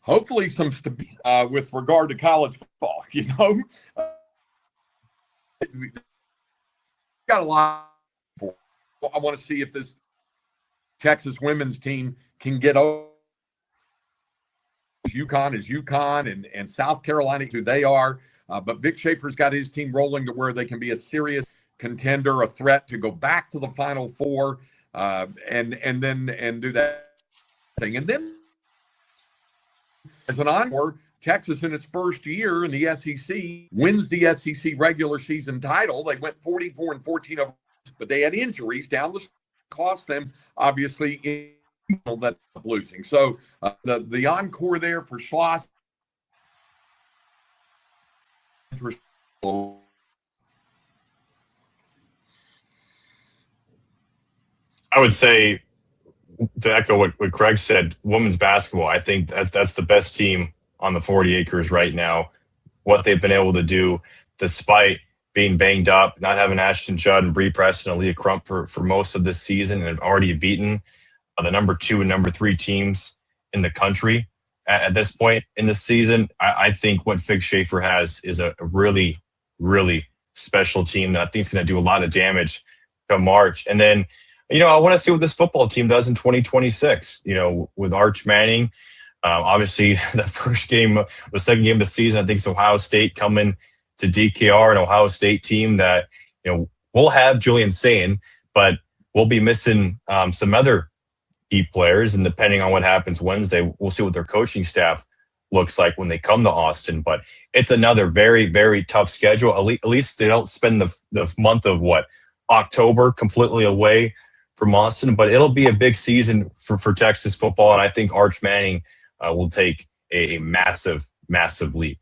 hopefully some with regard to college football. Got a lot. I want to see if this Texas women's team can get over. UConn is UConn, and South Carolina, who they are. But Vic Schaefer's got his team rolling to where they can be a serious contender, a threat to go back to the Final Four, and do that thing. And then as an onward, Texas in its first year in the SEC wins the SEC regular season title. They went 44-14 over, but they had injuries down the cost them obviously in that losing. So the encore there for Schloss. I would say, to echo what Craig said, women's basketball, I think that's the best team on the 40 acres right now. What they've been able to do despite being banged up, not having Ashton Judd and Bree Preston and Leah Crump for most of this season, and have already beaten the number 2 and number 3 teams in the country at this point in the season. I think what Vic Schaefer has is a really, really special team that I think is going to do a lot of damage come March. And then, I want to see what this football team does in 2026, with Arch Manning. Obviously, the second game of the season, I think it's Ohio State coming to DKR, an Ohio State team that, we'll have Julian Sayin, but we'll be missing some other key players. And depending on what happens Wednesday, we'll see what their coaching staff looks like when they come to Austin. But it's another very, very tough schedule. At least they don't spend the month of October completely away from Austin, but it'll be a big season for Texas football. And I think Arch Manning will take a massive, massive leap.